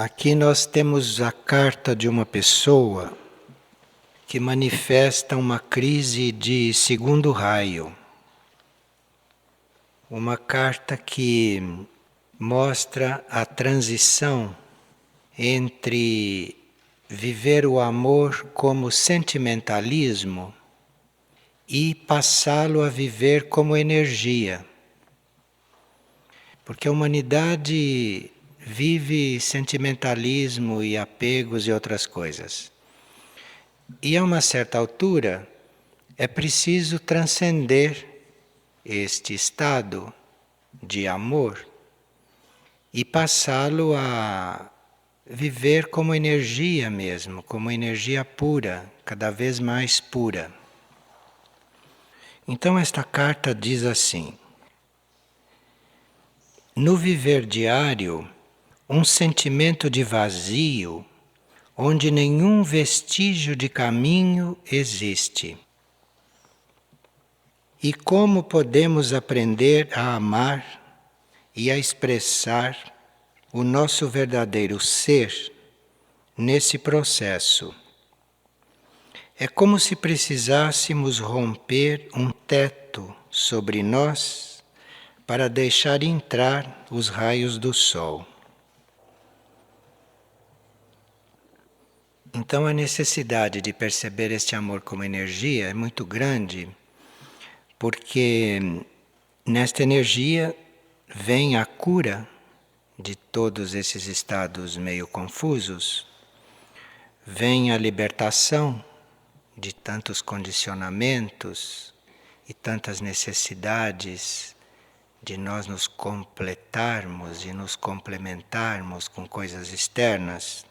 Aqui nós temos a carta de uma pessoa que manifesta uma crise de segundo raio. Uma carta que mostra a transição entre viver o amor como sentimentalismo e passá-lo a viver como energia. Porque a humanidade vive sentimentalismo e apegos e outras coisas. E a uma certa altura é preciso transcender este estado de amor e passá-lo a viver como energia mesmo, como energia pura, cada vez mais pura. Então esta carta diz assim: no viver diário, um sentimento de vazio, onde nenhum vestígio de caminho existe. E como podemos aprender a amar e a expressar o nosso verdadeiro ser nesse processo? É como se precisássemos romper um teto sobre nós para deixar entrar os raios do sol. Então a necessidade de perceber este amor como energia é muito grande, porque nesta energia vem a cura de todos esses estados meio confusos, vem a libertação de tantos condicionamentos e tantas necessidades de nós nos completarmos e nos complementarmos com coisas externas.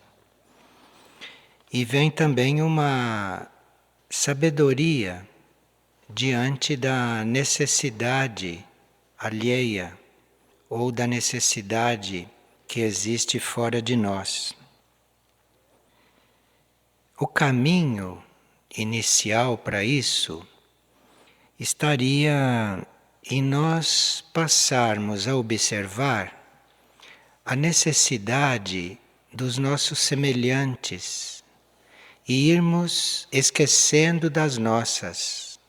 E vem também uma sabedoria diante da necessidade alheia ou da necessidade que existe fora de nós. O caminho inicial para isso estaria em nós passarmos a observar a necessidade dos nossos semelhantes e irmos esquecendo das nossas,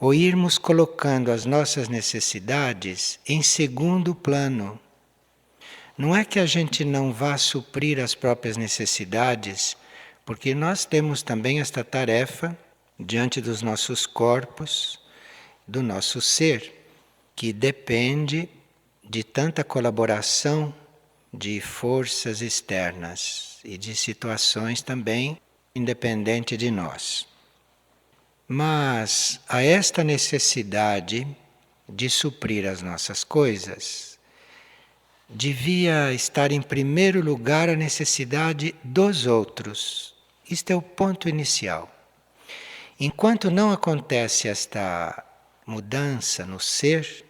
ou irmos colocando as nossas necessidades em segundo plano. Não é que a gente não vá suprir as próprias necessidades, porque nós temos também esta tarefa diante dos nossos corpos, do nosso ser, que depende de tanta colaboração de forças externas e de situações também independente de nós. Mas a esta necessidade de suprir as nossas coisas, devia estar em primeiro lugar a necessidade dos outros. Isto é o ponto inicial. Enquanto não acontece esta mudança no ser,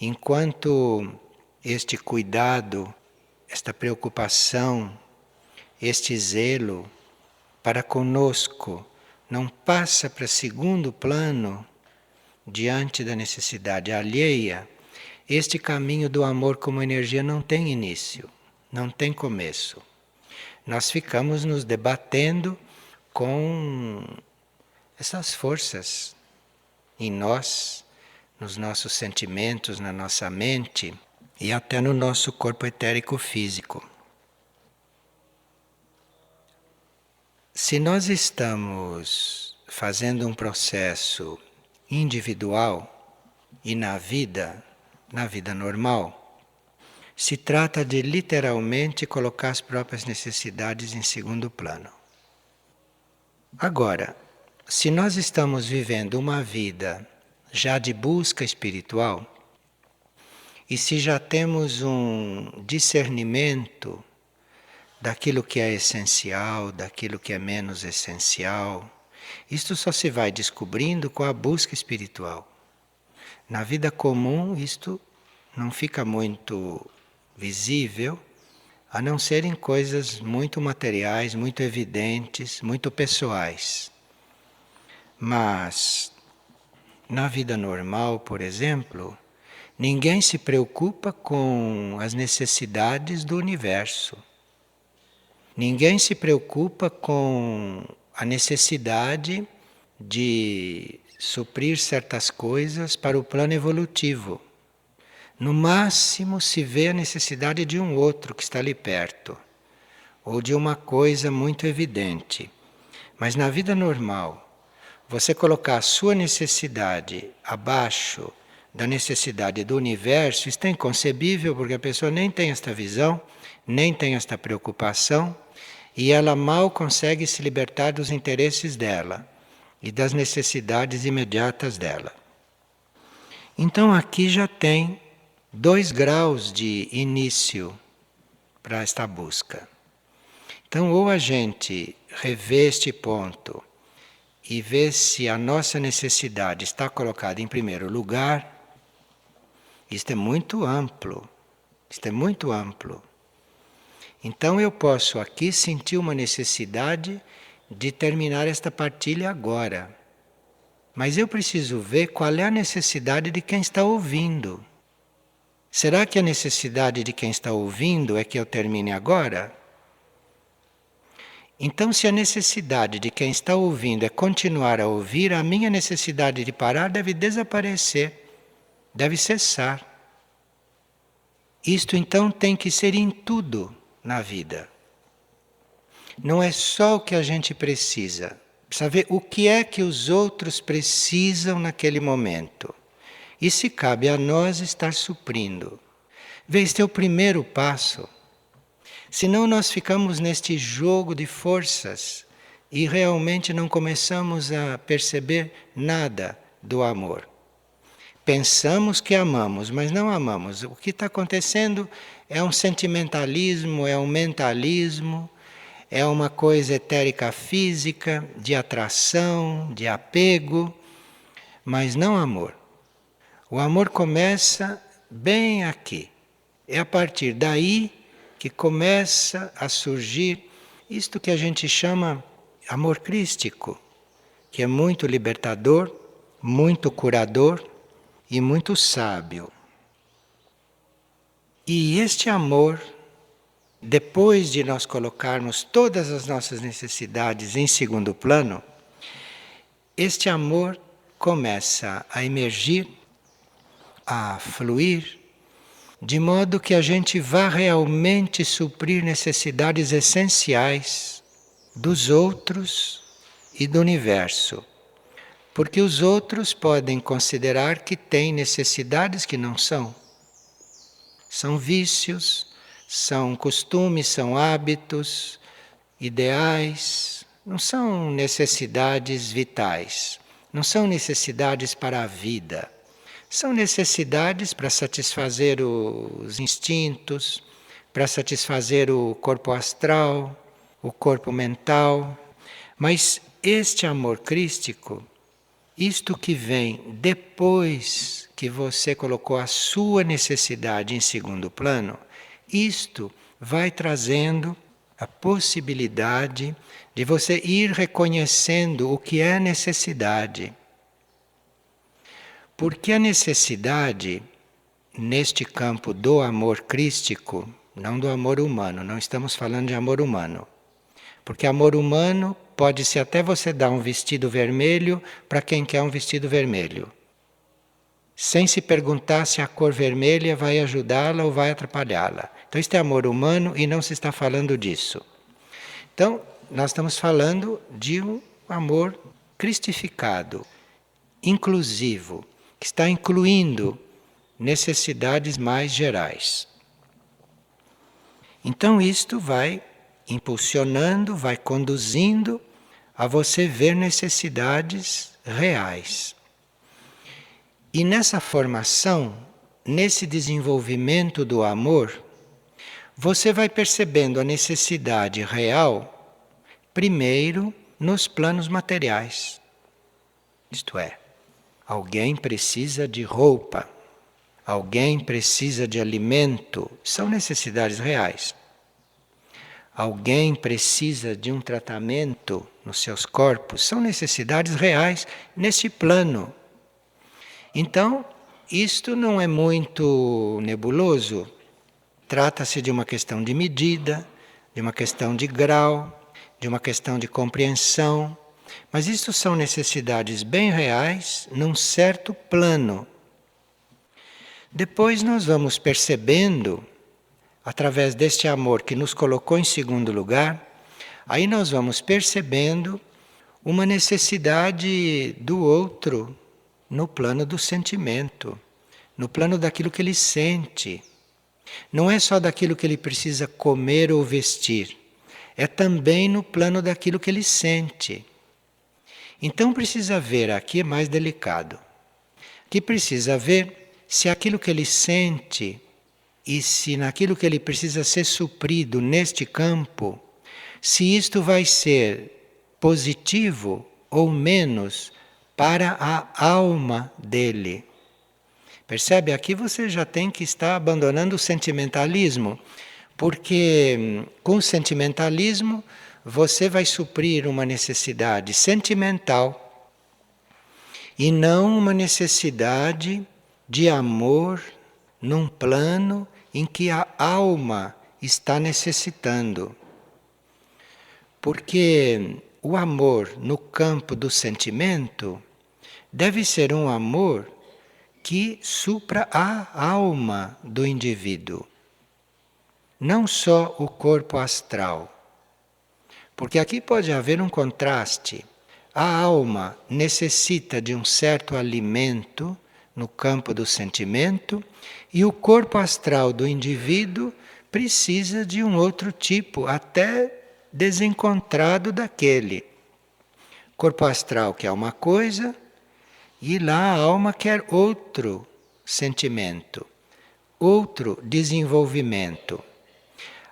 enquanto este cuidado, esta preocupação, este zelo para conosco não passa para segundo plano diante da necessidade alheia, este caminho do amor como energia não tem início, não tem começo. Nós ficamos nos debatendo com essas forças em nós, nos nossos sentimentos, na nossa mente e até no nosso corpo etérico físico. Se nós estamos fazendo um processo individual e na vida normal, se trata de literalmente colocar as próprias necessidades em segundo plano. Agora, se nós estamos vivendo uma vida já de busca espiritual, e se já temos um discernimento daquilo que é essencial, daquilo que é menos essencial, isto só se vai descobrindo com a busca espiritual. Na vida comum, isto não fica muito visível, a não ser em coisas muito materiais, muito evidentes, muito pessoais. Mas, na vida normal, por exemplo, ninguém se preocupa com as necessidades do universo. Ninguém se preocupa com a necessidade de suprir certas coisas para o plano evolutivo. No máximo se vê a necessidade de um outro que está ali perto, ou de uma coisa muito evidente. Mas na vida normal, você colocar a sua necessidade abaixo da necessidade do universo, isso é inconcebível, porque a pessoa nem tem esta visão, nem tem esta preocupação, e ela mal consegue se libertar dos interesses dela e das necessidades imediatas dela. Então aqui já tem 2 graus de início para esta busca. Então, ou a gente revê este ponto e vê se a nossa necessidade está colocada em primeiro lugar, isto é muito amplo, isto é muito amplo. Então eu posso aqui sentir uma necessidade de terminar esta partilha agora. Mas eu preciso ver qual é a necessidade de quem está ouvindo. Será que a necessidade de quem está ouvindo é que eu termine agora? Então, se a necessidade de quem está ouvindo é continuar a ouvir, a minha necessidade de parar deve desaparecer, deve cessar. Isto então tem que ser em tudo na vida. Não é só o que a gente precisa. Precisa ver o que é que os outros precisam naquele momento. E se cabe a nós estar suprindo. Vê, este é o primeiro passo. Senão nós ficamos neste jogo de forças e realmente não começamos a perceber nada do amor. Pensamos que amamos, mas não amamos. O que está acontecendo é um sentimentalismo, é um mentalismo, é uma coisa etérica física, de atração, de apego, mas não amor. O amor começa bem aqui. É a partir daí que começa a surgir isto que a gente chama amor crístico, que é muito libertador, muito curador e muito sábio. E este amor, depois de nós colocarmos todas as nossas necessidades em segundo plano, este amor começa a emergir, a fluir, de modo que a gente vá realmente suprir necessidades essenciais dos outros e do universo. Porque os outros podem considerar que têm necessidades que não são. São vícios, são costumes, são hábitos, ideais, não são necessidades vitais, não são necessidades para a vida. São necessidades para satisfazer os instintos, para satisfazer o corpo astral, o corpo mental. Mas este amor crístico, isto que vem depois que você colocou a sua necessidade em segundo plano, isto vai trazendo a possibilidade de você ir reconhecendo o que é necessidade. Porque a necessidade, neste campo do amor crístico, não do amor humano, não estamos falando de amor humano. Porque amor humano pode-se até você dar um vestido vermelho para quem quer um vestido vermelho. Sem se perguntar se a cor vermelha vai ajudá-la ou vai atrapalhá-la. Então isto é amor humano e não se está falando disso. Então, nós estamos falando de um amor cristificado, inclusivo, que está incluindo necessidades mais gerais. Então isto vai impulsionando, vai conduzindo a você ver necessidades reais. E nessa formação, nesse desenvolvimento do amor, você vai percebendo a necessidade real, primeiro nos planos materiais. Isto é, alguém precisa de roupa, alguém precisa de alimento, são necessidades reais. Alguém precisa de um tratamento nos seus corpos, são necessidades reais neste plano. Então, isto não é muito nebuloso. Trata-se de uma questão de medida, de uma questão de grau, de uma questão de compreensão. Mas isso são necessidades bem reais num certo plano. Depois nós vamos percebendo, através deste amor que nos colocou em segundo lugar, aí nós vamos percebendo uma necessidade do outro no plano do sentimento, no plano daquilo que ele sente. Não é só daquilo que ele precisa comer ou vestir, é também no plano daquilo que ele sente. Então precisa ver, aqui é mais delicado, que precisa ver se aquilo que ele sente e se naquilo que ele precisa ser suprido neste campo, se isto vai ser positivo ou menos para a alma dele. Percebe? Aqui você já tem que estar abandonando o sentimentalismo, porque com o sentimentalismo você vai suprir uma necessidade sentimental e não uma necessidade de amor num plano em que a alma está necessitando. Porque o amor no campo do sentimento deve ser um amor que supra a alma do indivíduo, não só o corpo astral. Porque aqui pode haver um contraste. A alma necessita de um certo alimento no campo do sentimento e o corpo astral do indivíduo precisa de um outro tipo, até desencontrado daquele. Corpo astral quer uma coisa e lá a alma quer outro sentimento, outro desenvolvimento.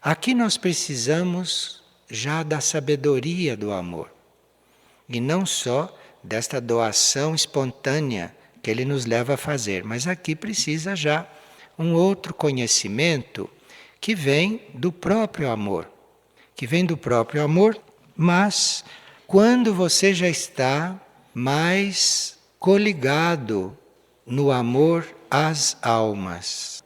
Aqui nós precisamos já da sabedoria do amor e não só desta doação espontânea que ele nos leva a fazer, mas aqui precisa já um outro conhecimento que vem do próprio amor, mas quando você já está mais coligado no amor às almas.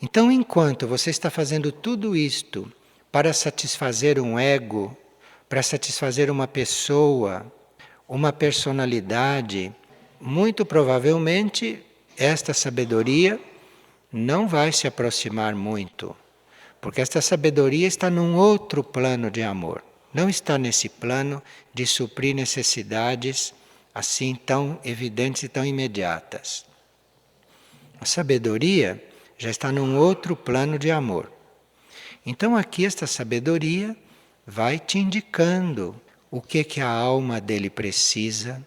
Então, enquanto você está fazendo tudo isto para satisfazer um ego, para satisfazer uma pessoa, uma personalidade, muito provavelmente esta sabedoria não vai se aproximar muito, porque esta sabedoria está num outro plano de amor, não está nesse plano de suprir necessidades assim tão evidentes e tão imediatas. A sabedoria já está num outro plano de amor. Então aqui esta sabedoria vai te indicando o que a alma dele precisa,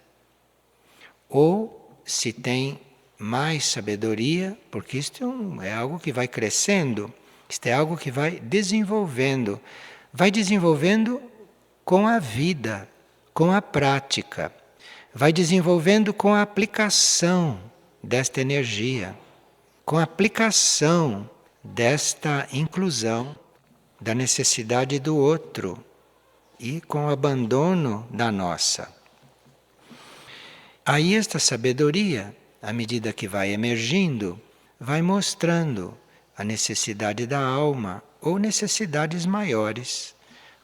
ou se tem mais sabedoria, porque isto é algo que vai crescendo, isto é algo que vai desenvolvendo com a vida, com a prática, vai desenvolvendo com a aplicação desta energia, com a aplicação desta inclusão da necessidade do outro e com o abandono da nossa. Aí esta sabedoria, à medida que vai emergindo, vai mostrando a necessidade da alma ou necessidades maiores,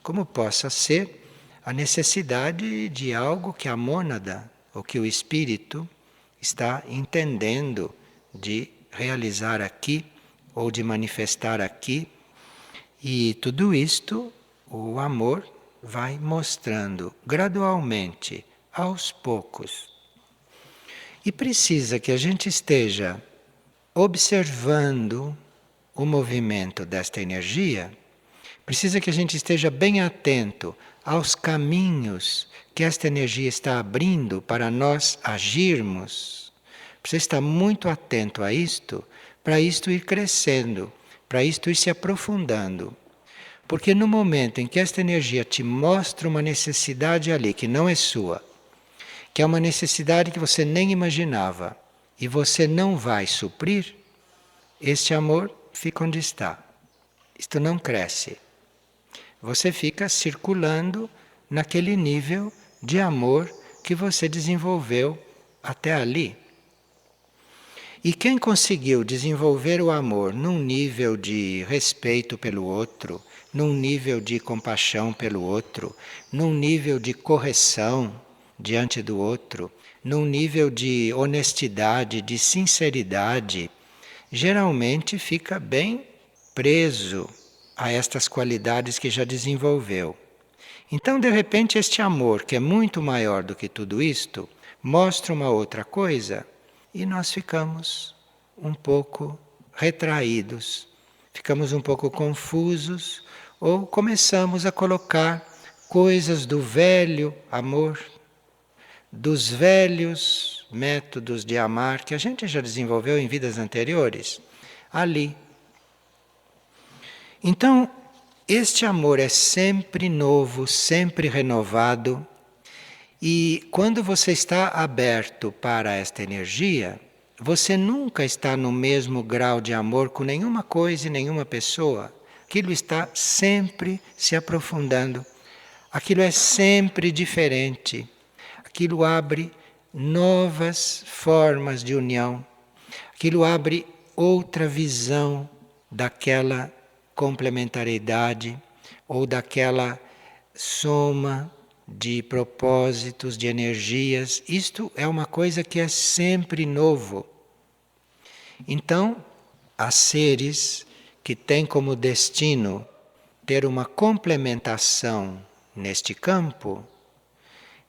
como possa ser a necessidade de algo que a mônada ou que o espírito está entendendo de realizar aqui ou de manifestar aqui. E tudo isto o amor vai mostrando gradualmente, aos poucos. E precisa que a gente esteja observando o movimento desta energia, precisa que a gente esteja bem atento aos caminhos que esta energia está abrindo para nós agirmos. Precisa estar muito atento a isto, para isto ir crescendo, para isto ir se aprofundando. Porque no momento em que esta energia te mostra uma necessidade ali que não é sua, que é uma necessidade que você nem imaginava, e você não vai suprir, este amor fica onde está. Isto não cresce. Você fica circulando naquele nível de amor que você desenvolveu até ali. E quem conseguiu desenvolver o amor num nível de respeito pelo outro, num nível de compaixão pelo outro, num nível de correção diante do outro, num nível de honestidade, de sinceridade, geralmente fica bem preso a estas qualidades que já desenvolveu. Então, de repente, este amor, que é muito maior do que tudo isto, mostra uma outra coisa e nós ficamos um pouco retraídos, ficamos um pouco confusos ou começamos a colocar coisas do velho amor, dos velhos métodos de amar que a gente já desenvolveu em vidas anteriores, ali. Então, este amor é sempre novo, sempre renovado, e quando você está aberto para esta energia, você nunca está no mesmo grau de amor com nenhuma coisa e nenhuma pessoa. Aquilo está sempre se aprofundando, aquilo é sempre diferente, aquilo abre novas formas de união, aquilo abre outra visão daquela complementariedade ou daquela soma de propósitos, de energias. Isto é uma coisa que é sempre novo. Então, há seres que têm como destino ter uma complementação neste campo.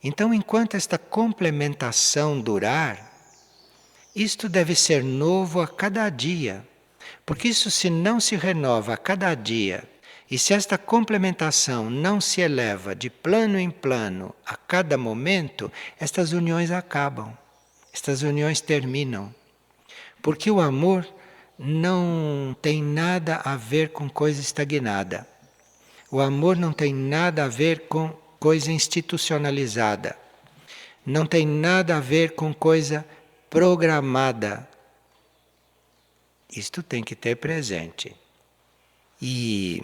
Então, enquanto esta complementação durar, isto deve ser novo a cada dia. Porque isso, se não se renova a cada dia, e se esta complementação não se eleva de plano em plano a cada momento, estas uniões acabam, estas uniões terminam. Porque o amor não tem nada a ver com coisa estagnada. O amor não tem nada a ver com coisa institucionalizada. Não tem nada a ver com coisa programada. Isto tem que ter presente. E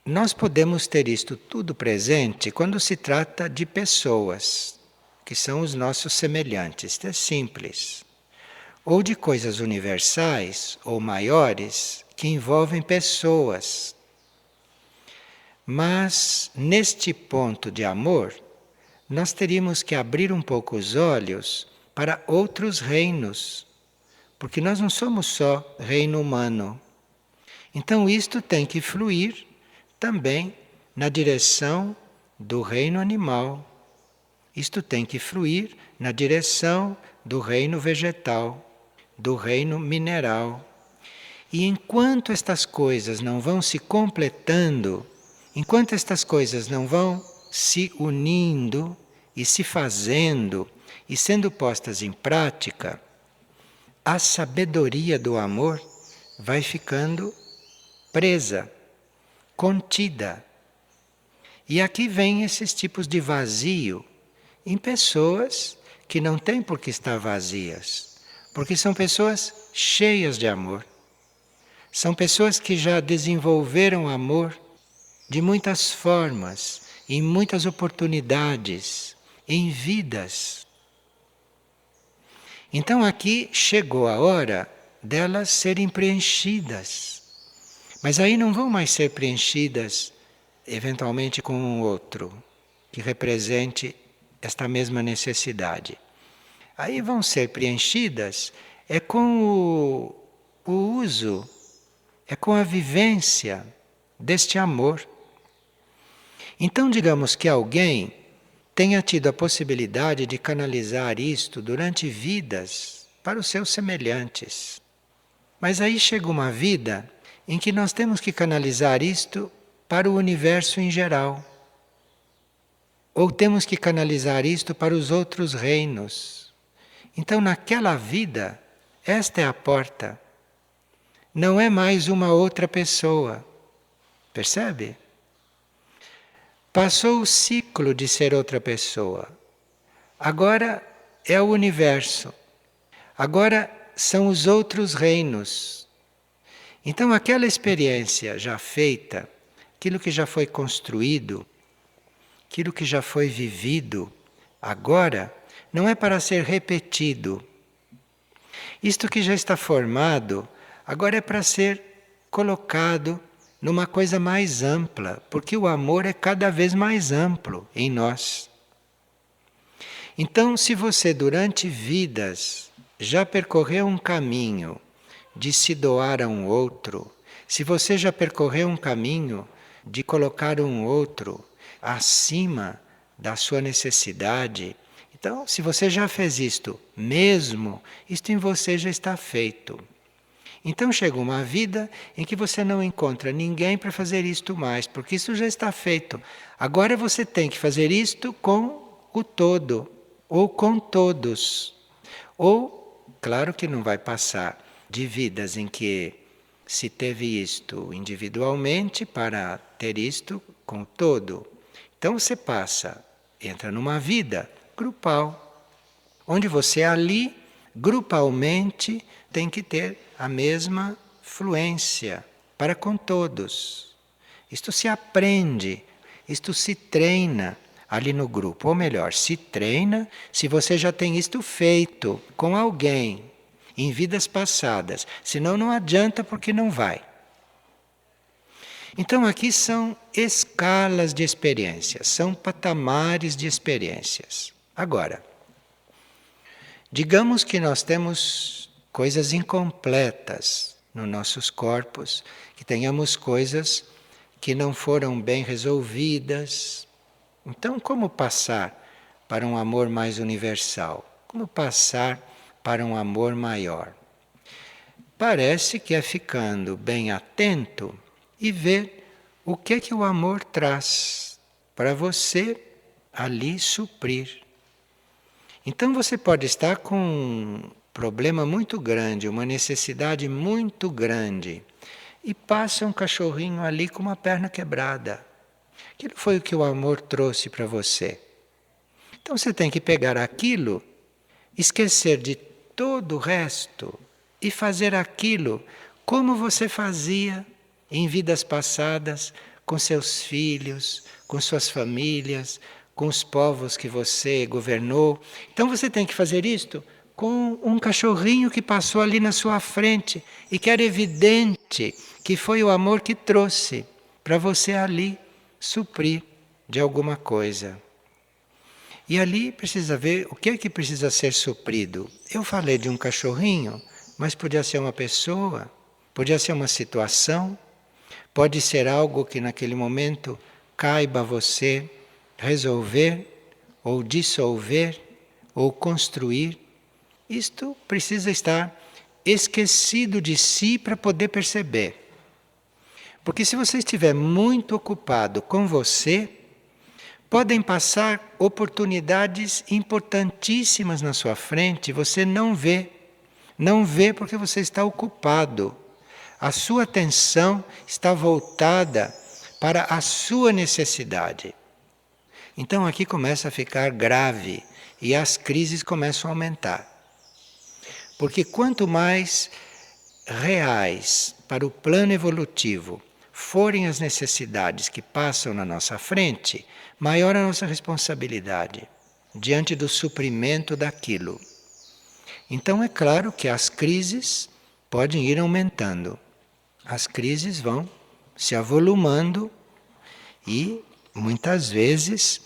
nós podemos ter isto tudo presente quando se trata de pessoas, que são os nossos semelhantes. Isto é simples. Ou de coisas universais ou maiores que envolvem pessoas. Mas, neste ponto de amor, nós teríamos que abrir um pouco os olhos para outros reinos. Porque nós não somos só reino humano. Então isto tem que fluir também na direção do reino animal. Isto tem que fluir na direção do reino vegetal, do reino mineral. E enquanto estas coisas não vão se completando, enquanto estas coisas não vão se unindo e se fazendo e sendo postas em prática, a sabedoria do amor vai ficando presa, contida. E aqui vem esses tipos de vazio em pessoas que não têm por que estar vazias, porque são pessoas cheias de amor. São pessoas que já desenvolveram amor de muitas formas, em muitas oportunidades, em vidas. Então aqui chegou a hora delas serem preenchidas. Mas aí não vão mais ser preenchidas eventualmente com um outro que represente esta mesma necessidade. Aí vão ser preenchidas com o uso, com a vivência deste amor. Então digamos que alguém tenha tido a possibilidade de canalizar isto durante vidas para os seus semelhantes. Mas aí chega uma vida em que nós temos que canalizar isto para o universo em geral. Ou temos que canalizar isto para os outros reinos. Então, naquela vida, esta é a porta. Não é mais uma outra pessoa. Percebe? Passou o ciclo de ser outra pessoa. Agora é o universo. Agora são os outros reinos. Então aquela experiência já feita, aquilo que já foi construído, aquilo que já foi vivido, agora não é para ser repetido. Isto que já está formado, agora é para ser colocado numa coisa mais ampla, porque o amor é cada vez mais amplo em nós. Então, se você durante vidas já percorreu um caminho de se doar a um outro, se você já percorreu um caminho de colocar um outro acima da sua necessidade, então, se você já fez isto mesmo, isto em você já está feito. Então chega uma vida em que você não encontra ninguém para fazer isto mais, porque isso já está feito. Agora você tem que fazer isto com o todo, ou com todos. Ou, claro que não vai passar de vidas em que se teve isto individualmente para ter isto com o todo. Então você passa, entra numa vida grupal, onde você ali, grupalmente, tem que ter a mesma fluência para com todos. Isto se aprende, isto se treina ali no grupo. Ou melhor, se treina se você já tem isto feito com alguém em vidas passadas. Senão não adianta porque não vai. Então aqui são escalas de experiências, são patamares de experiências. Agora, digamos que nós temos coisas incompletas nos nossos corpos, que tenhamos coisas que não foram bem resolvidas. Então, como passar para um amor mais universal? Como passar para um amor maior? Parece que é ficando bem atento e ver o que o amor traz para você ali suprir. Então você pode estar com um problema muito grande, uma necessidade muito grande, e passa um cachorrinho ali com uma perna quebrada. Aquilo foi o que o amor trouxe para você. Então você tem que pegar aquilo, esquecer de todo o resto e fazer aquilo como você fazia em vidas passadas com seus filhos, com suas famílias, com os povos que você governou. Então você tem que fazer isto com um cachorrinho que passou ali na sua frente e que era evidente que foi o amor que trouxe para você ali suprir de alguma coisa. E ali precisa ver o que é que precisa ser suprido. Eu falei de um cachorrinho, mas podia ser uma pessoa, podia ser uma situação, pode ser algo que naquele momento caiba a você resolver, ou dissolver, ou construir. Isto precisa estar esquecido de si para poder perceber. Porque se você estiver muito ocupado com você, podem passar oportunidades importantíssimas na sua frente, você não vê. Não vê porque você está ocupado. A sua atenção está voltada para a sua necessidade. Então aqui começa a ficar grave e as crises começam a aumentar. Porque quanto mais reais para o plano evolutivo forem as necessidades que passam na nossa frente, maior a nossa responsabilidade diante do suprimento daquilo. Então é claro que as crises podem ir aumentando. As crises vão se avolumando e muitas vezes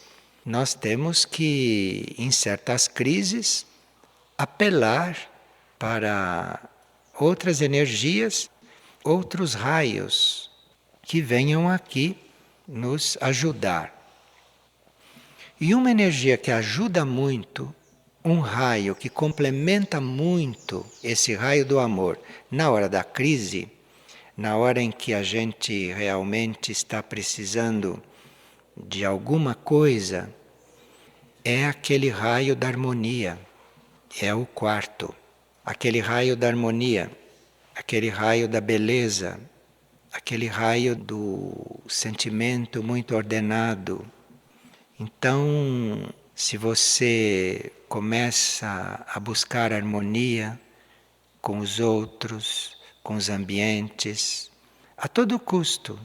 nós temos que, em certas crises, apelar para outras energias, outros raios que venham aqui nos ajudar. E uma energia que ajuda muito, um raio que complementa muito esse raio do amor na hora da crise, na hora em que a gente realmente está precisando de alguma coisa, é aquele raio da harmonia, é o quarto, aquele raio da harmonia, aquele raio da beleza, aquele raio do sentimento muito ordenado. Então, se você começa a buscar harmonia com os outros, com os ambientes, a todo custo,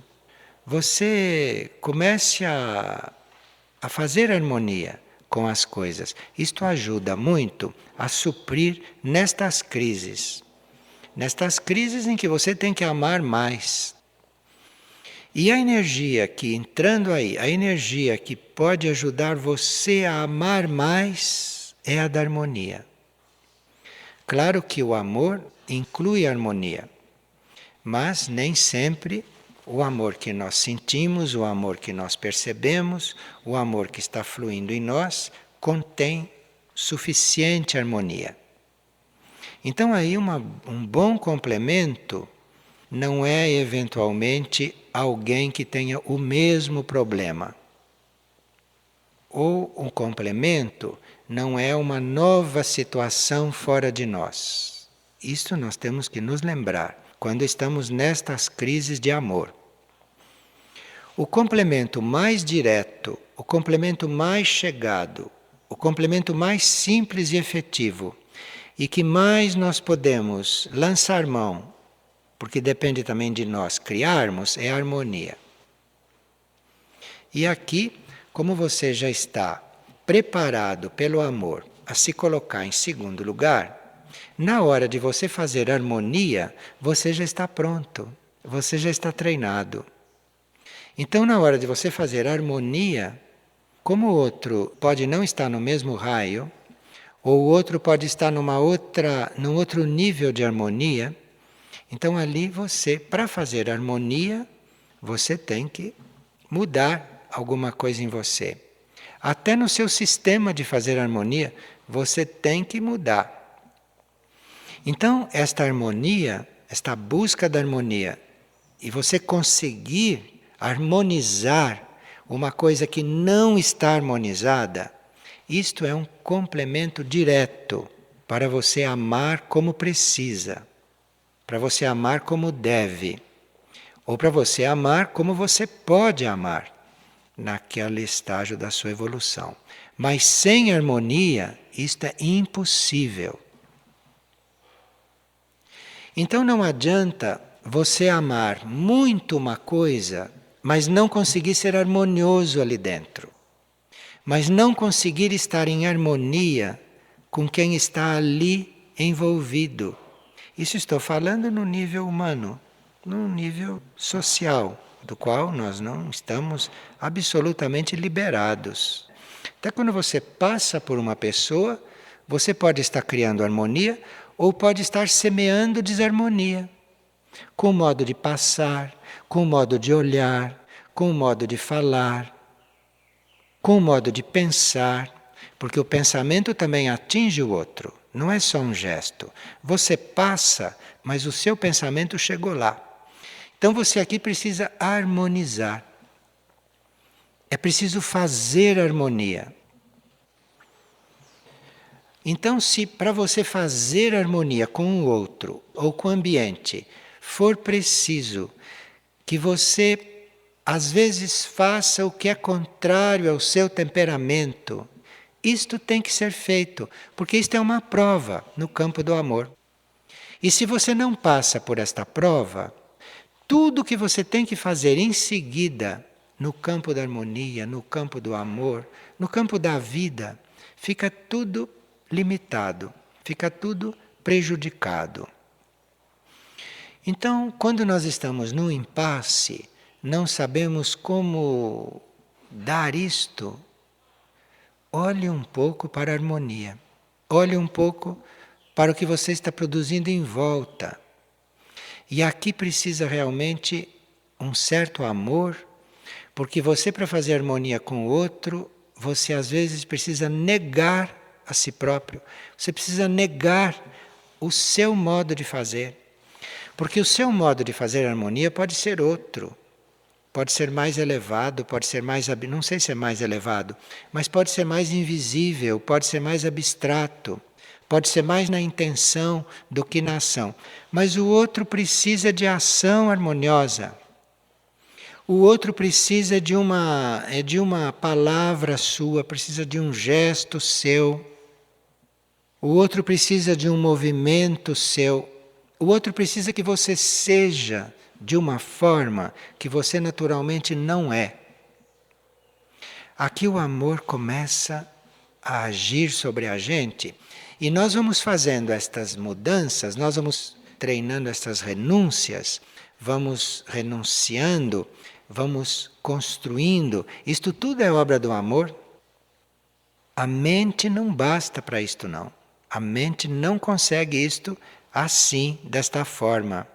você comece a fazer harmonia com as coisas. Isto ajuda muito a suprir nestas crises. Nestas crises em que você tem que amar mais. E a energia que entrando aí, a energia que pode ajudar você a amar mais é a da harmonia. Claro que o amor inclui a harmonia, mas nem sempre o amor que nós sentimos, o amor que nós percebemos, o amor que está fluindo em nós, contém suficiente harmonia. Então aí um bom complemento não é eventualmente alguém que tenha o mesmo problema. Ou um complemento não é uma nova situação fora de nós. Isto nós temos que nos lembrar quando estamos nestas crises de amor. O complemento mais direto, o complemento mais chegado, o complemento mais simples e efetivo, e que mais nós podemos lançar mão, porque depende também de nós criarmos, é a harmonia. E aqui, como você já está preparado pelo amor a se colocar em segundo lugar, na hora de você fazer harmonia, você já está pronto, você já está treinado. Então, na hora de você fazer harmonia, como o outro pode não estar no mesmo raio, ou o outro pode estar num outro nível de harmonia, então ali você, para fazer harmonia, você tem que mudar alguma coisa em você. Até no seu sistema de fazer harmonia, você tem que mudar. Então, esta harmonia, esta busca da harmonia, e você conseguir harmonizar uma coisa que não está harmonizada, isto é um complemento direto para você amar como precisa, para você amar como deve, ou para você amar como você pode amar naquele estágio da sua evolução. Mas sem harmonia, isto é impossível. Então não adianta você amar muito uma coisa, mas não conseguir ser harmonioso ali dentro. Mas não conseguir estar em harmonia com quem está ali envolvido. Isso estou falando no nível humano, no nível social, do qual nós não estamos absolutamente liberados. Até quando você passa por uma pessoa, você pode estar criando harmonia ou pode estar semeando desarmonia. Com o modo de passar, com o modo de olhar, com o modo de falar, com o modo de pensar, porque o pensamento também atinge o outro, não é só um gesto. Você passa, mas o seu pensamento chegou lá. Então você aqui precisa harmonizar. É preciso fazer harmonia. Então, se para você fazer harmonia com o outro ou com o ambiente, for preciso que você às vezes faça o que é contrário ao seu temperamento, isto tem que ser feito, porque isto é uma prova no campo do amor. E se você não passa por esta prova, tudo que você tem que fazer em seguida, no campo da harmonia, no campo do amor, no campo da vida, fica tudo limitado, fica tudo prejudicado. Então, quando nós estamos num impasse, não sabemos como dar isto, olhe um pouco para a harmonia, olhe um pouco para o que você está produzindo em volta. E aqui precisa realmente um certo amor, porque você, para fazer harmonia com o outro, você às vezes precisa negar a si próprio, você precisa negar o seu modo de fazer. Porque o seu modo de fazer harmonia pode ser outro. Pode ser mais elevado, pode ser mais... não sei se é mais elevado, mas pode ser mais invisível, pode ser mais abstrato, pode ser mais na intenção do que na ação. Mas o outro precisa de ação harmoniosa. O outro precisa de uma palavra sua, precisa de um gesto seu. O outro precisa de um movimento seu. O outro precisa que você seja de uma forma que você naturalmente não é. Aqui o amor começa a agir sobre a gente. E nós vamos fazendo estas mudanças, nós vamos treinando estas renúncias, vamos renunciando, vamos construindo. Isto tudo é obra do amor. A mente não basta para isto, não. A mente não consegue isto assim, desta forma.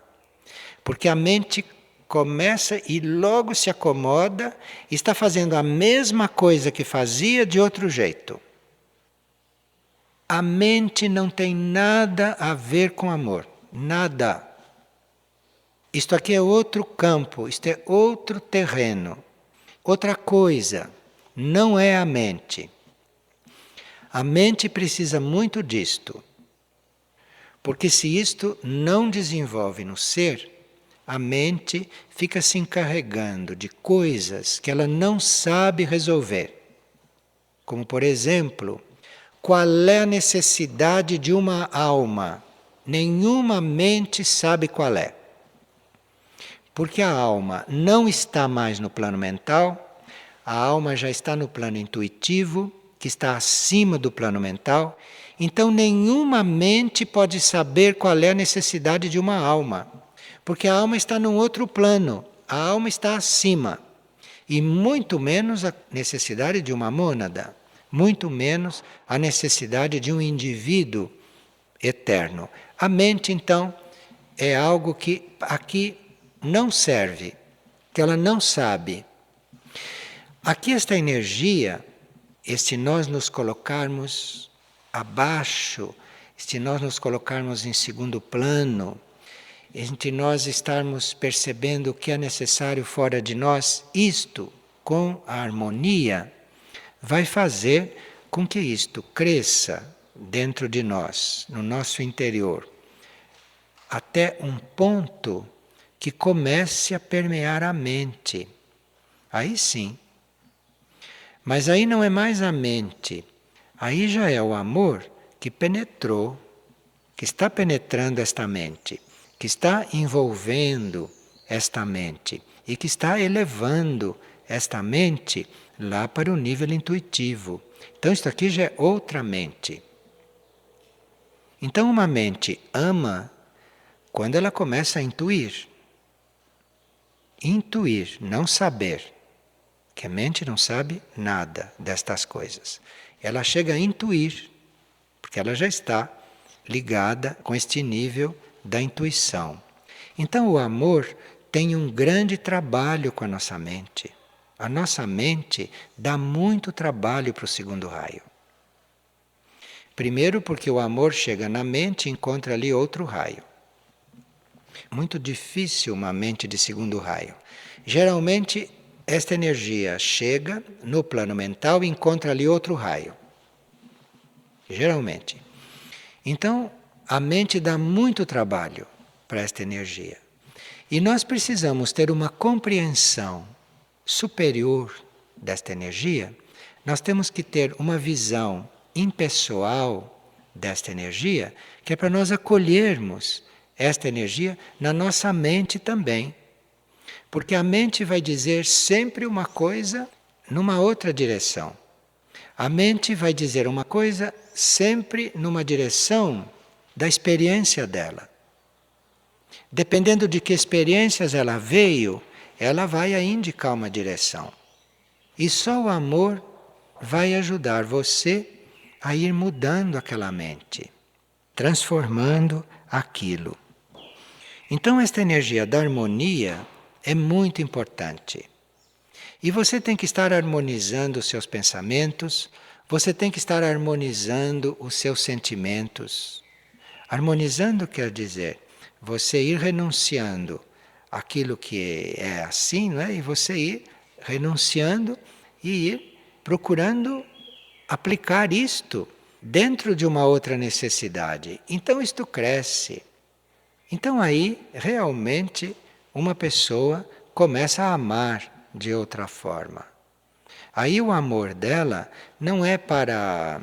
Porque a mente começa e logo se acomoda, está fazendo a mesma coisa que fazia de outro jeito. A mente não tem nada a ver com amor. Nada. Isto aqui é outro campo, isto é outro terreno. Outra coisa. Não é a mente. A mente precisa muito disto. Porque se isto não desenvolve no ser, a mente fica se encarregando de coisas que ela não sabe resolver. Como, por exemplo, qual é a necessidade de uma alma? Nenhuma mente sabe qual é. Porque a alma não está mais no plano mental, a alma já está no plano intuitivo, que está acima do plano mental. Então, nenhuma mente pode saber qual é a necessidade de uma alma. Porque a alma está num outro plano, a alma está acima. E muito menos a necessidade de uma mônada, muito menos a necessidade de um indivíduo eterno. A mente, então, é algo que aqui não serve, que ela não sabe. Aqui esta energia, este nós nos colocarmos abaixo, este nós nos colocarmos em segundo plano, entre nós estarmos percebendo o que é necessário fora de nós, isto, com a harmonia, vai fazer com que isto cresça dentro de nós, no nosso interior, até um ponto que comece a permear a mente. Aí sim. Mas aí não é mais a mente, aí já é o amor que penetrou, que está penetrando esta mente, que está envolvendo esta mente e que está elevando esta mente lá para o nível intuitivo. Então isto aqui já é outra mente. Então uma mente ama quando ela começa a intuir. Intuir, não saber. Que a mente não sabe nada destas coisas. Ela chega a intuir, porque ela já está ligada com este nível da intuição. Então o amor tem um grande trabalho com a nossa mente. A nossa mente dá muito trabalho para o segundo raio. Primeiro porque o amor chega na mente e encontra ali outro raio. Muito difícil uma mente de segundo raio. Geralmente esta energia chega no plano mental e encontra ali outro raio. Geralmente. Então, a mente dá muito trabalho para esta energia. E nós precisamos ter uma compreensão superior desta energia. Nós temos que ter uma visão impessoal desta energia, que é para nós acolhermos esta energia na nossa mente também. Porque a mente vai dizer sempre uma coisa numa outra direção. A mente vai dizer uma coisa sempre numa direção da experiência dela. Dependendo de que experiências ela veio, ela vai a indicar uma direção. E só o amor vai ajudar você a ir mudando aquela mente, transformando aquilo. Então esta energia da harmonia é muito importante. E você tem que estar harmonizando os seus pensamentos, você tem que estar harmonizando os seus sentimentos. Harmonizando quer dizer você ir renunciando aquilo que é assim, não é? E você ir renunciando e ir procurando aplicar isto dentro de uma outra necessidade. Então isto cresce. Então aí realmente uma pessoa começa a amar de outra forma. Aí o amor dela não é para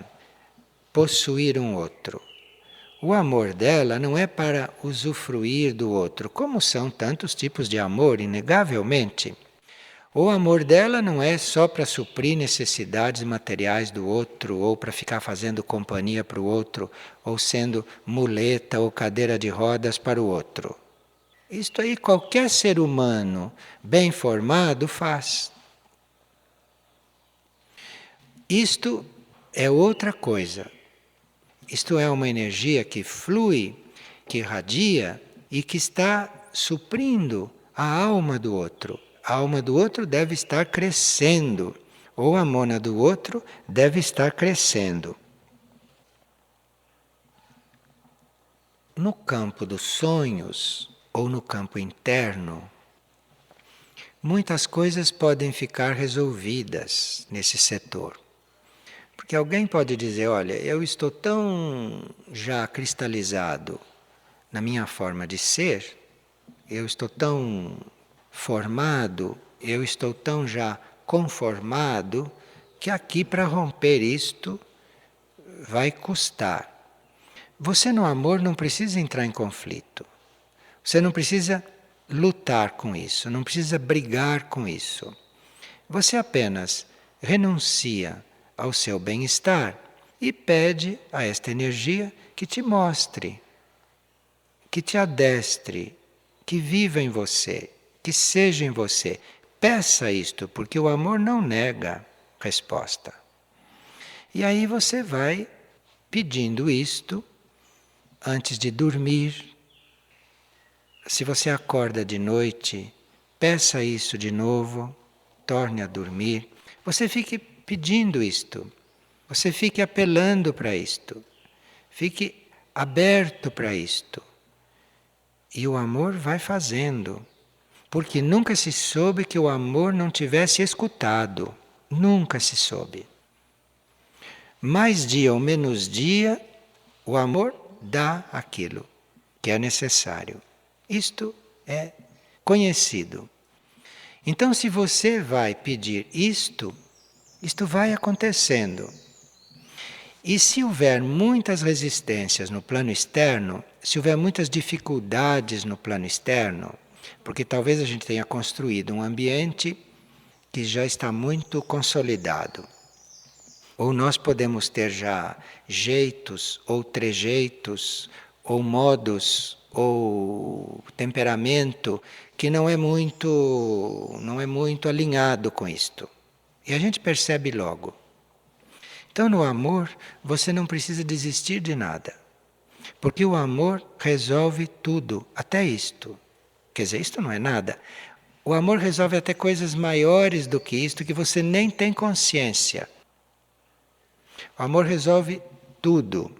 possuir um outro. O amor dela não é para usufruir do outro, como são tantos tipos de amor, inegavelmente. O amor dela não é só para suprir necessidades materiais do outro, ou para ficar fazendo companhia para o outro, ou sendo muleta ou cadeira de rodas para o outro. Isto aí qualquer ser humano bem formado faz. Isto é outra coisa. Isto é uma energia que flui, que irradia e que está suprindo a alma do outro. A alma do outro deve estar crescendo, ou a mona do outro deve estar crescendo. No campo dos sonhos, ou no campo interno, muitas coisas podem ficar resolvidas nesse setor. Porque alguém pode dizer, olha, eu estou tão já cristalizado na minha forma de ser, eu estou tão formado, eu estou tão já conformado, que aqui para romper isto vai custar. Você no amor não precisa entrar em conflito. Você não precisa lutar com isso, não precisa brigar com isso. Você apenas renuncia ao seu bem-estar e pede a esta energia que te mostre, que te adestre, que viva em você, que seja em você. Peça isto, porque o amor não nega resposta. E aí você vai pedindo isto antes de dormir. Se você acorda de noite, peça isso de novo, torne a dormir. Você fique pedindo isto, você fique apelando para isto, fique aberto para isto. E o amor vai fazendo, porque nunca se soube que o amor não tivesse escutado, nunca se soube. Mais dia ou menos dia, o amor dá aquilo que é necessário. Isto é conhecido. Então, se você vai pedir isto vai acontecendo. E se houver muitas resistências no plano externo, se houver muitas dificuldades no plano externo, porque talvez a gente tenha construído um ambiente que já está muito consolidado. Ou nós podemos ter já jeitos, ou trejeitos, ou modos, ou temperamento que não é muito alinhado com isto. E a gente percebe logo. Então, no amor, você não precisa desistir de nada. Porque o amor resolve tudo, até isto. Quer dizer, isto não é nada. O amor resolve até coisas maiores do que isto, que você nem tem consciência. O amor resolve tudo.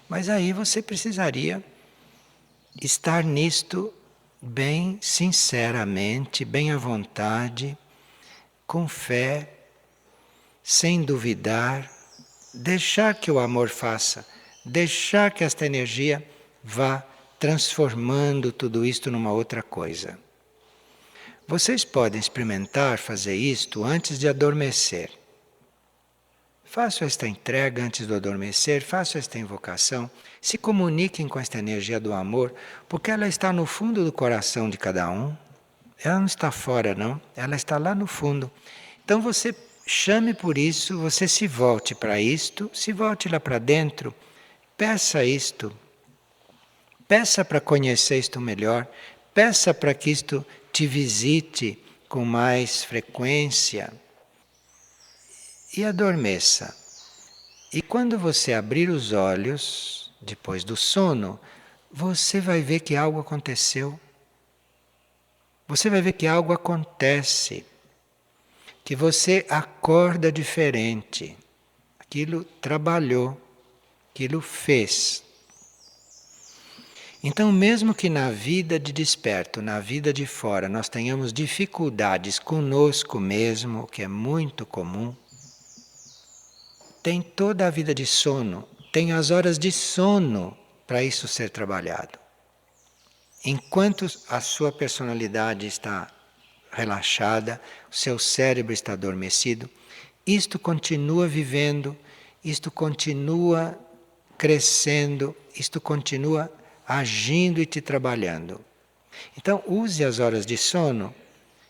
Mas aí você precisaria estar nisto bem sinceramente, bem à vontade, com fé, sem duvidar, deixar que o amor faça, deixar que esta energia vá transformando tudo isto numa outra coisa. Vocês podem experimentar fazer isto antes de adormecer. Façam esta entrega antes do adormecer, façam esta invocação, se comuniquem com esta energia do amor, porque ela está no fundo do coração de cada um. Ela não está fora, não, ela está lá no fundo. Então você chame por isso, você se volte para isto, se volte lá para dentro, peça isto, peça para conhecer isto melhor, peça para que isto te visite com mais frequência e adormeça. E quando você abrir os olhos, depois do sono, você vai ver que algo aconteceu. Você vai ver que algo acontece. Que você acorda diferente. Aquilo trabalhou, aquilo fez. Então, mesmo que na vida de desperto, na vida de fora, nós tenhamos dificuldades conosco mesmo, o que é muito comum, tem toda a vida de sono, tem as horas de sono para isso ser trabalhado. Enquanto a sua personalidade está relaxada, o seu cérebro está adormecido, isto continua vivendo, isto continua crescendo, isto continua agindo e te trabalhando. Então, use as horas de sono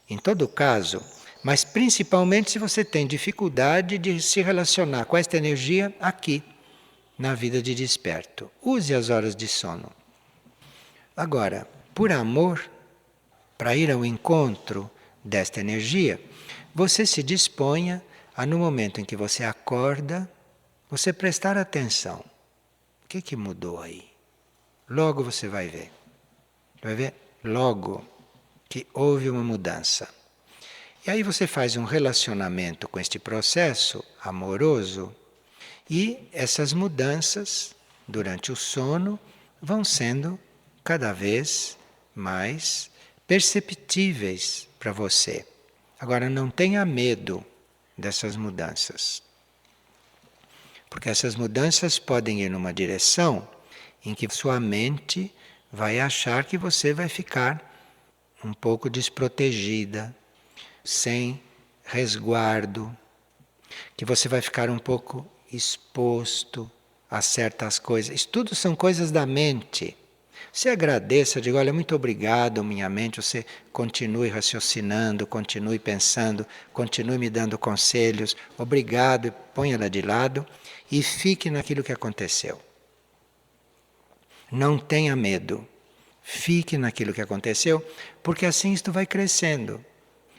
em todo caso, mas principalmente se você tem dificuldade de se relacionar com esta energia aqui, na vida de desperto. Use as horas de sono. Agora, por amor, para ir ao encontro desta energia, você se disponha a, no momento em que você acorda, você prestar atenção. O que mudou aí? Logo você vai ver. Vai ver logo que houve uma mudança. E aí você faz um relacionamento com este processo amoroso e essas mudanças durante o sono vão sendo cada vez mais perceptíveis para você. Agora não tenha medo dessas mudanças. Porque essas mudanças podem ir numa direção em que sua mente vai achar que você vai ficar um pouco desprotegida, sem resguardo, que você vai ficar um pouco exposto a certas coisas. Isso tudo são coisas da mente. Você agradeça, diga, olha, muito obrigado, minha mente, você continue raciocinando, continue pensando, continue me dando conselhos, obrigado, põe ela de lado e fique naquilo que aconteceu. Não tenha medo, fique naquilo que aconteceu, porque assim isto vai crescendo,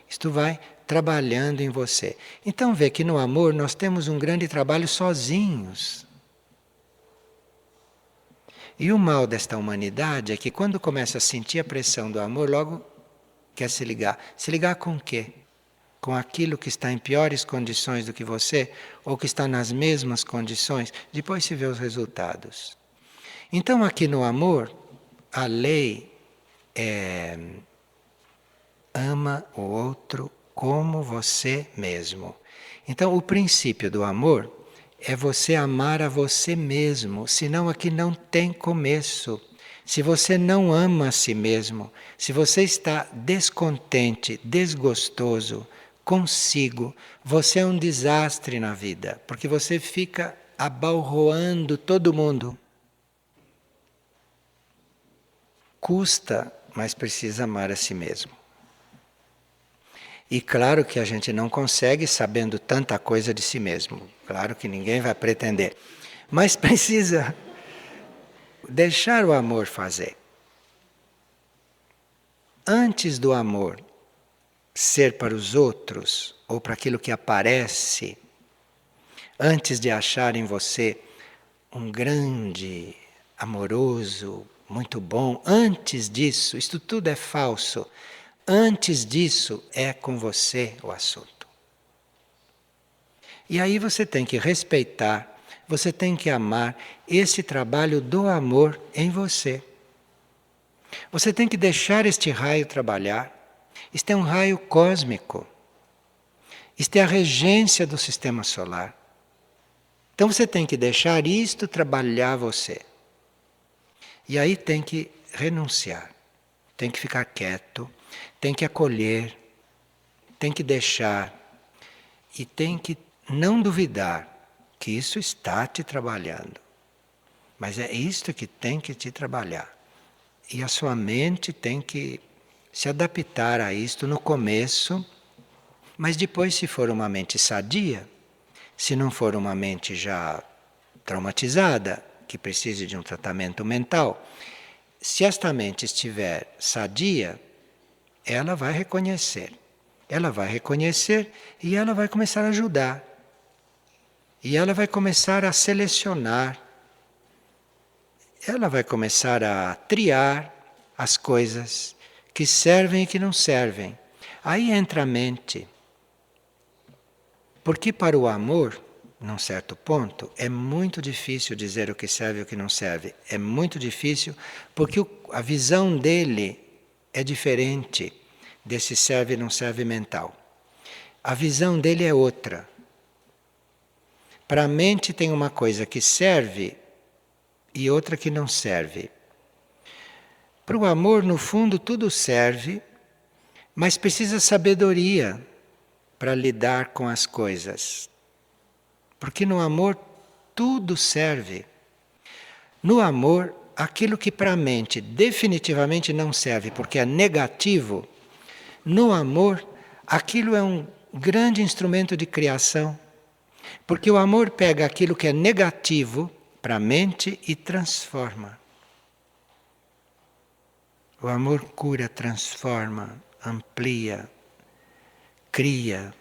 isto vai trabalhando em você. Então vê que no amor nós temos um grande trabalho sozinhos. E o mal desta humanidade é que quando começa a sentir a pressão do amor, logo quer se ligar. Se ligar com o quê? Com aquilo que está em piores condições do que você, ou que está nas mesmas condições, depois se vê os resultados. Então aqui no amor, a lei é ama o outro como você mesmo. Então o princípio do amor é você amar a você mesmo, senão aqui não tem começo. Se você não ama a si mesmo, se você está descontente, desgostoso consigo, você é um desastre na vida, porque você fica abalroando todo mundo. Custa, mas precisa amar a si mesmo. E claro que a gente não consegue sabendo tanta coisa de si mesmo. Claro que ninguém vai pretender. Mas precisa deixar o amor fazer. Antes do amor ser para os outros, ou para aquilo que aparece, antes de achar em você um grande, amoroso, muito bom, antes disso, isto tudo é falso. Antes disso, é com você o assunto. E aí você tem que respeitar, você tem que amar esse trabalho do amor em você. Você tem que deixar este raio trabalhar. Isto é um raio cósmico. Isto é a regência do sistema solar. Então você tem que deixar isto trabalhar você. E aí tem que renunciar, tem que ficar quieto, tem que acolher, tem que deixar e tem que não duvidar que isso está te trabalhando. Mas é isto que tem que te trabalhar. E a sua mente tem que se adaptar a isto no começo, mas depois, se for uma mente sadia, se não for uma mente já traumatizada, que precise de um tratamento mental, se esta mente estiver sadia, ela vai reconhecer. Ela vai reconhecer e ela vai começar a ajudar. E ela vai começar a selecionar. Ela vai começar a triar as coisas que servem e que não servem. Aí entra a mente. Porque para o amor, num certo ponto, é muito difícil dizer o que serve e o que não serve. É muito difícil porque a visão dele é diferente desse serve e não serve mental. A visão dele é outra. Para a mente tem uma coisa que serve e outra que não serve. Para o amor, no fundo, tudo serve, mas precisa sabedoria para lidar com as coisas. Porque no amor tudo serve. No amor, aquilo que para a mente definitivamente não serve, porque é negativo, no amor, aquilo é um grande instrumento de criação. Porque o amor pega aquilo que é negativo para a mente e transforma. O amor cura, transforma, amplia, cria.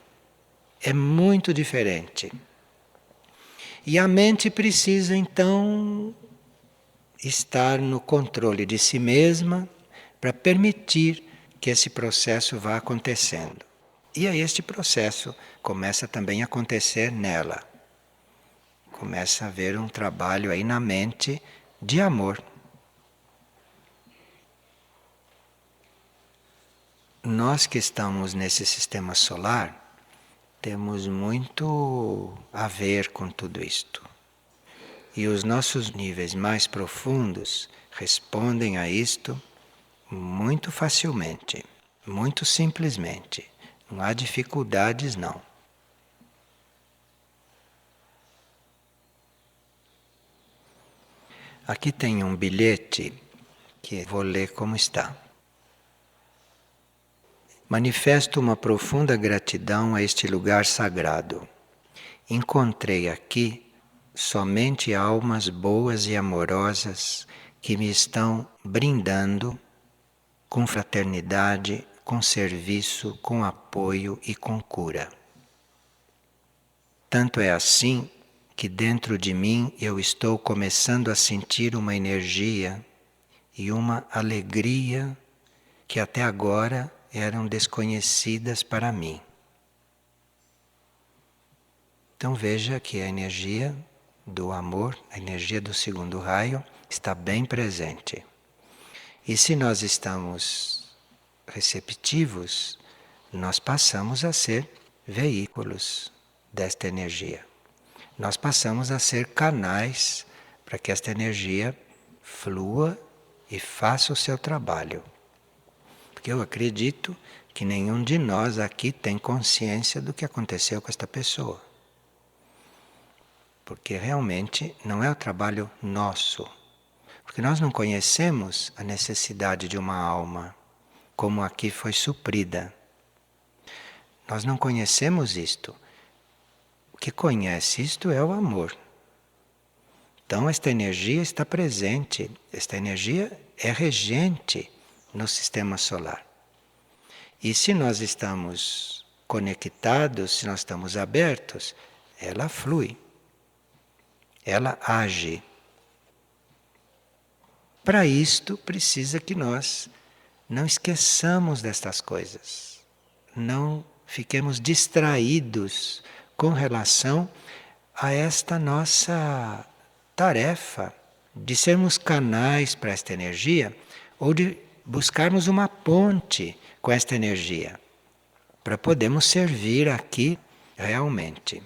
É muito diferente. E a mente precisa então estar no controle de si mesma para permitir que esse processo vá acontecendo. E aí este processo começa também a acontecer nela. Começa a haver um trabalho aí na mente de amor. Nós que estamos nesse sistema solar, temos muito a ver com tudo isto. E os nossos níveis mais profundos respondem a isto muito facilmente, muito simplesmente. Não há dificuldades, não. Aqui tem um bilhete que vou ler como está. Manifesto uma profunda gratidão a este lugar sagrado. Encontrei aqui somente almas boas e amorosas que me estão brindando com fraternidade, com serviço, com apoio e com cura. Tanto é assim que dentro de mim eu estou começando a sentir uma energia e uma alegria que até agora eram desconhecidas para mim. Então veja que a energia do amor, a energia do segundo raio, está bem presente. E se nós estamos receptivos, nós passamos a ser veículos desta energia. Nós passamos a ser canais para que esta energia flua e faça o seu trabalho. Porque eu acredito que nenhum de nós aqui tem consciência do que aconteceu com esta pessoa. Porque realmente não é o trabalho nosso. Porque nós não conhecemos a necessidade de uma alma, como aqui foi suprida. Nós não conhecemos isto. O que conhece isto é o amor. Então esta energia está presente, esta energia é regente no sistema solar. E se nós estamos conectados, se nós estamos abertos, ela flui, ela age. Para isto precisa que nós não esqueçamos destas coisas, não fiquemos distraídos com relação a esta nossa tarefa de sermos canais para esta energia ou de buscarmos uma ponte com esta energia para podermos servir aqui realmente,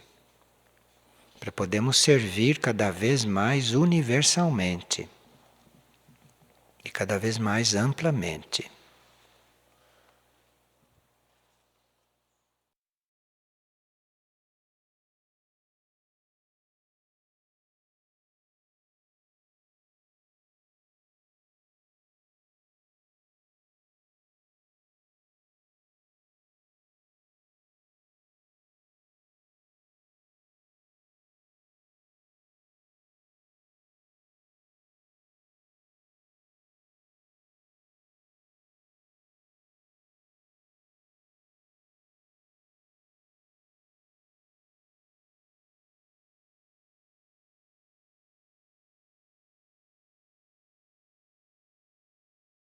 para podermos servir cada vez mais universalmente e cada vez mais amplamente.